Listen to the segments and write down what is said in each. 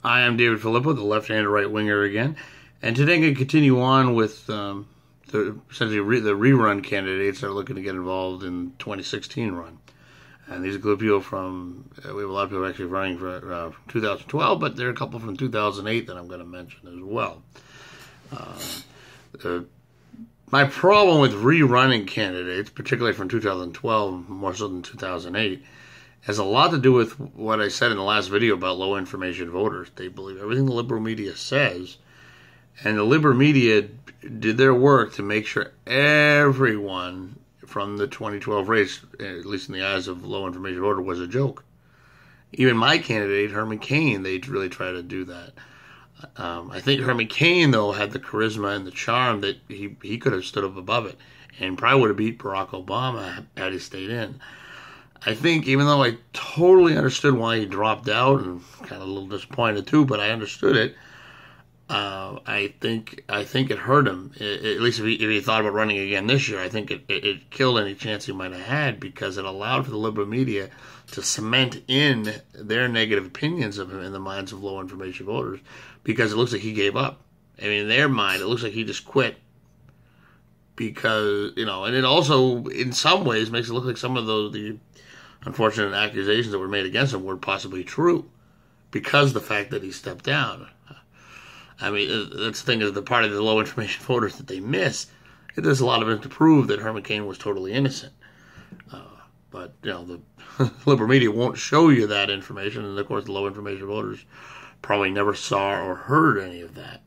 Hi, I'm David Filippo, the left-handed right-winger again, and today I'm going to continue on with essentially the rerun candidates that are looking to get involved in 2016 run. And these are good people from, we have a lot of people actually running for 2012, but there are a couple from 2008 that I'm going to mention as well. My problem with rerunning candidates, particularly from 2012, more so than 2008, has a lot to do with what I said in the last video about low information voters. They believe everything the liberal media says, and the liberal media did their work to make sure everyone from the 2012 race, at least in the eyes of low information voter, was a joke. Even my candidate, Herman Cain, they really tried to do that. I think Herman Cain, though, had the charisma and the charm that he could have stood up above it and probably would have beat Barack Obama had he stayed in. I think, even though I totally understood why he dropped out, and kind of a little disappointed too, but I understood it, I think it hurt him. At least if he thought about running again this year, I think it killed any chance he might have had, because it allowed for the liberal media to cement in their negative opinions of him in the minds of low information voters, because it looks like he gave up. I mean, in their mind, it looks like he just quit. Because, and it also, in some ways, makes it look like some of the unfortunate accusations that were made against him were possibly true, because of the fact that he stepped down. I mean, that's the thing, is the part of the low information voters that they miss. There's a lot of it to prove that Herman Cain was totally innocent. But, the liberal media won't show you that information, and of course the low information voters probably never saw or heard any of that.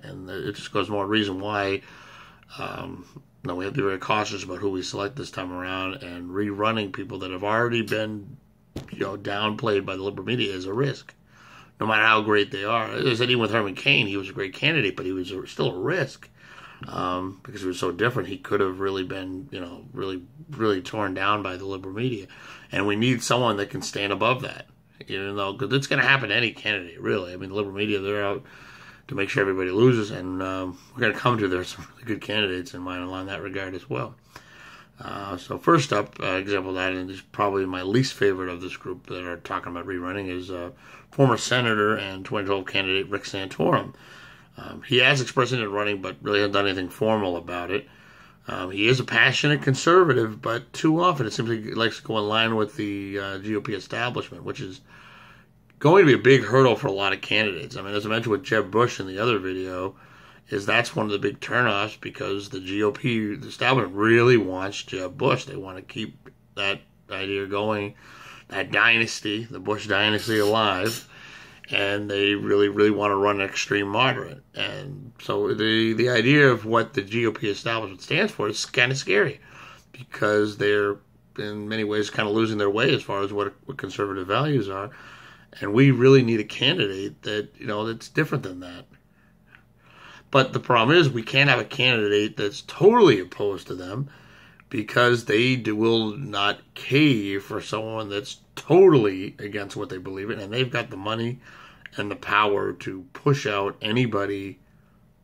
And it just goes more reason why we have to be very cautious about who we select this time around, and rerunning people that have already been, downplayed by the liberal media is a risk, no matter how great they are. As I said, even with Herman Cain, he was a great candidate, but he was still a risk, because he was so different. He could have really been, really torn down by the liberal media, and we need someone that can stand above that, because it's going to happen to any candidate, really. I mean, the liberal media, they're out to make sure everybody loses, and we're going to come to there's some really good candidates in mind along that regard as well. So first up, example of that, and this is probably my least favorite of this group that are talking about rerunning, is former senator and 2012 candidate Rick Santorum. He has expressed interest in running, but really hasn't done anything formal about it. He is a passionate conservative, but too often it seems like he likes to go in line with the GOP establishment, which is going to be a big hurdle for a lot of candidates. I mean, as I mentioned with Jeb Bush in the other video, that's one of the big turnoffs, because the GOP, the establishment, really wants Jeb Bush. They want to keep that idea going, that dynasty, the Bush dynasty, alive, and they really, really want to run an extreme moderate. And so the idea of what the GOP establishment stands for is kind of scary, because they're in many ways kind of losing their way as far as what conservative values are. And we really need a candidate that, that's different than that. But the problem is, we can't have a candidate that's totally opposed to them, because they will not cave for someone that's totally against what they believe in. And they've got the money and the power to push out anybody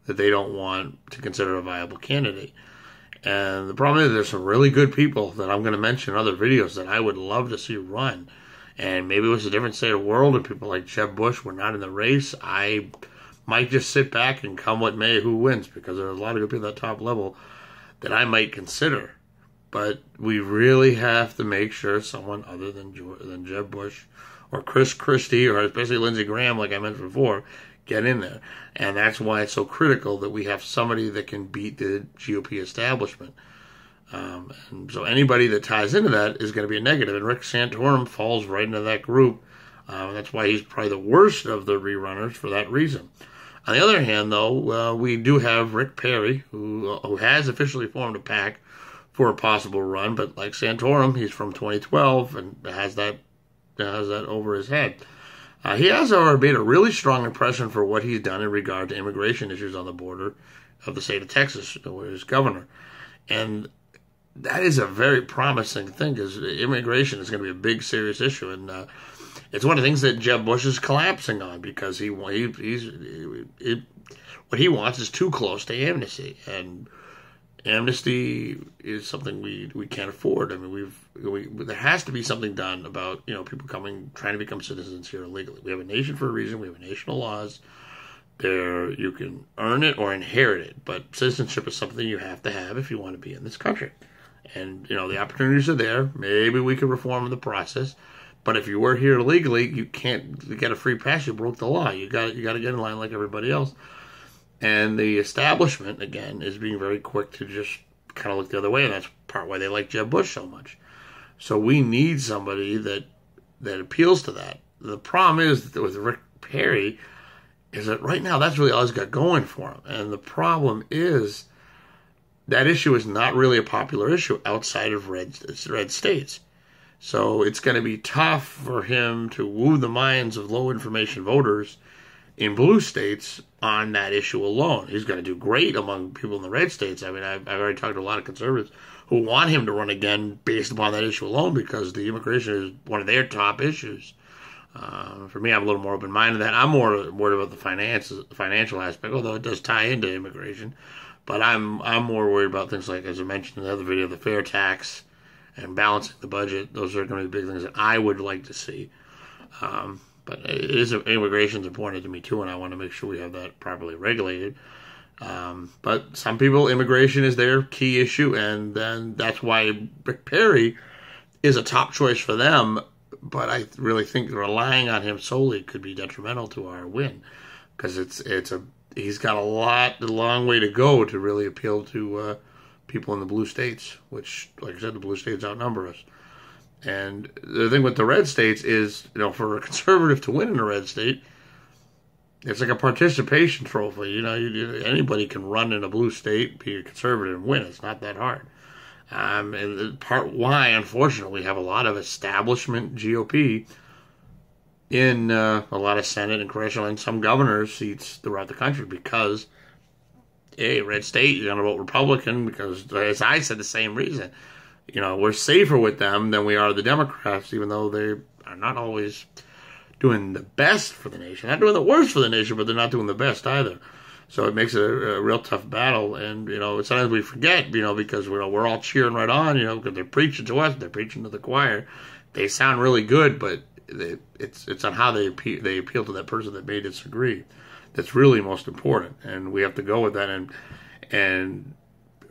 that they don't want to consider a viable candidate. And the problem is, there's some really good people that I'm going to mention in other videos that I would love to see run. And maybe it was a different state of the world, and people like Jeb Bush were not in the race. I might just sit back and come what may, who wins, because there's a lot of good people at the top level that I might consider. But we really have to make sure someone other than Jeb Bush or Chris Christie, or especially Lindsey Graham, like I mentioned before, get in there. And that's why it's so critical that we have somebody that can beat the GOP establishment. And so anybody that ties into that is going to be a negative, and Rick Santorum falls right into that group. That's why he's probably the worst of the rerunners for that reason. On the other hand, though, we do have Rick Perry, who has officially formed a PAC for a possible run, but like Santorum, he's from 2012 and has that over his head. He has, however, made a really strong impression for what he's done in regard to immigration issues on the border of the state of Texas, where he's governor. And that is a very promising thing, because immigration is going to be a big, serious issue, and it's one of the things that Jeb Bush is collapsing on, because what he wants is too close to amnesty, and amnesty is something we can't afford. I mean, there has to be something done about people trying to become citizens here illegally. We have a nation for a reason. We have national laws. There, you can earn it or inherit it, but citizenship is something you have to have if you want to be in this country. And the opportunities are there. Maybe we could reform the process, but if you were here illegally, you can't get a free pass. You broke the law. You got to get in line like everybody else. And the establishment, again, is being very quick to just kind of look the other way, and that's part why they like Jeb Bush so much. So we need somebody that appeals to that. The problem is that with Rick Perry is that right now that's really all he's got going for him. And the problem is that issue is not really a popular issue outside of red states. So it's going to be tough for him to woo the minds of low-information voters in blue states on that issue alone. He's going to do great among people in the red states. I mean, I've already talked to a lot of conservatives who want him to run again based upon that issue alone because the immigration is one of their top issues. For me, I'm a little more open-minded than that. I'm more worried about the financial aspect, although it does tie into immigration. But I'm more worried about things like, as I mentioned in the other video, the fair tax and balancing the budget. Those are going to be big things that I would like to see. But immigration is important to me too, and I want to make sure we have that properly regulated. But some people, immigration is their key issue, and then that's why Rick Perry is a top choice for them. But I really think relying on him solely could be detrimental to our win, because he's got a long way to go to really appeal to people in the blue states, which, like I said, the blue states outnumber us. And the thing with the red states is, for a conservative to win in a red state, it's like a participation trophy. Anybody can run in a blue state, be a conservative, and win. It's not that hard. And part why, unfortunately, we have a lot of establishment GOP in a lot of Senate and congressional and some governor seats throughout the country because, red state, you're going to vote Republican because, as I said, the same reason. We're safer with them than we are the Democrats, even though they are not always doing the best for the nation. Not doing the worst for the nation, but they're not doing the best either. So it makes it a real tough battle. And, sometimes we forget, because we're all cheering right on, because they're preaching to us, they're preaching to the choir. They sound really good, but it's on how they appeal to that person that may disagree. That's really most important. And we have to go with that. And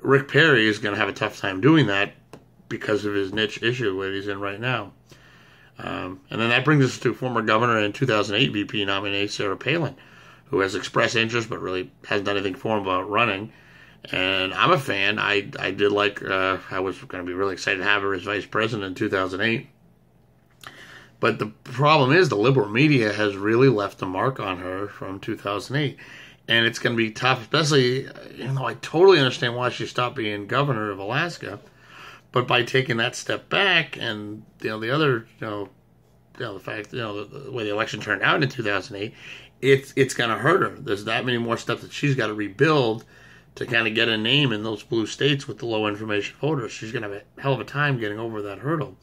Rick Perry is going to have a tough time doing that because of his niche issue that he's in right now. And then that brings us to former governor and 2008 VP nominee Sarah Palin, who has expressed interest but really hasn't done anything for him about running. And I'm a fan. I did like, I was going to be really excited to have her as vice president in 2008. But the problem is the liberal media has really left a mark on her from 2008. And it's going to be tough, especially, even though I totally understand why she stopped being governor of Alaska. But by taking that step back and, the other, the fact, the way the election turned out in 2008, it's going to hurt her. There's that many more steps that she's got to rebuild to kind of get a name in those blue states with the low information voters. She's going to have a hell of a time getting over that hurdle.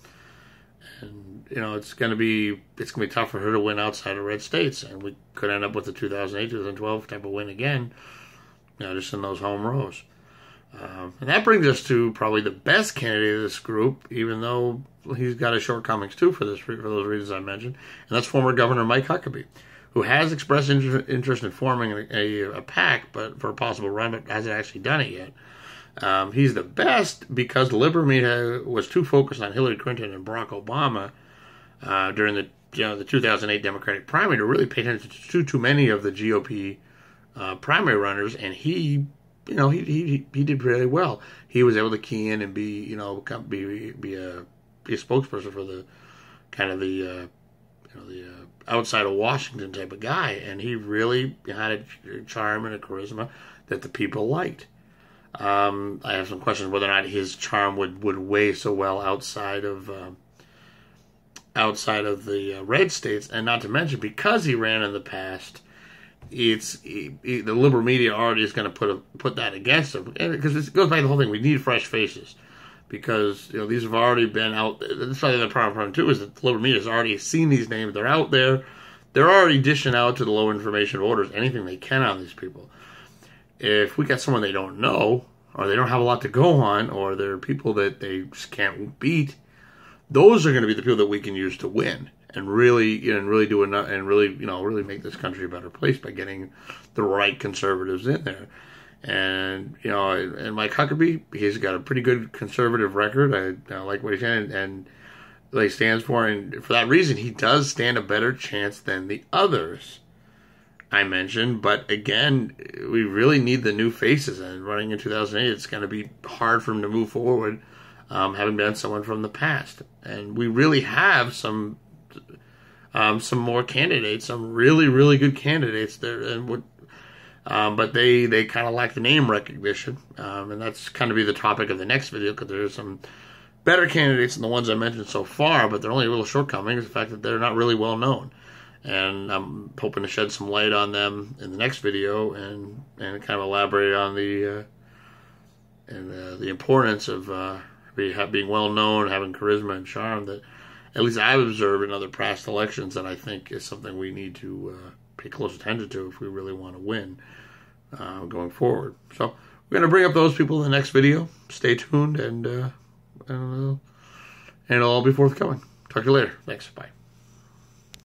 And, it's going to be tough for her to win outside of red states. And we could end up with the 2008, 2012 type of win again, just in those home rows. And that brings us to probably the best candidate of this group, even though he's got his shortcomings too for those reasons I mentioned, and that's former Governor Mike Huckabee, who has expressed interest in forming a PAC, but for a possible run, but hasn't actually done it yet. He's the best because the liberal media was too focused on Hillary Clinton and Barack Obama during the 2008 Democratic primary to really pay attention to too many of the GOP primary runners, and he did really well. He was able to key in and be a spokesperson for the kind of the outside of Washington type of guy, and he really had a charm and a charisma that the people liked. I have some questions whether or not his charm would weigh so well outside of the red states, and not to mention because he ran in the past. The liberal media already is going to put that against him, because it goes back to the whole thing. We need fresh faces, because these have already been out. That's why the other problem too is that the liberal media has already seen these names. They're out there. They're already dishing out to the low information voters anything they can on these people. If we got someone they don't know, or they don't have a lot to go on, or they're people that they just can't beat, those are going to be the people that we can use to win and really do enough and really make this country a better place by getting the right conservatives in there. And and Mike Huckabee, he's got a pretty good conservative record. I like what he's saying and what he stands for, and for that reason, he does stand a better chance than the others I mentioned. But again, we really need the new faces, and running in 2008, it's going to be hard for him to move forward, having been someone from the past. And we really have some more candidates, some really, really good candidates there, and but they kind of lack the name recognition, and that's kind of be the topic of the next video, because there's some better candidates than the ones I mentioned so far, but they're only a little shortcomings, the fact that they're not really well known. And I'm hoping to shed some light on them in the next video and kind of elaborate on the importance of being well known, having charisma and charm that at least I've observed in other past elections, that I think is something we need to pay close attention to if we really want to win going forward. So we're going to bring up those people in the next video. Stay tuned, and it'll all be forthcoming. Talk to you later. Thanks. Bye.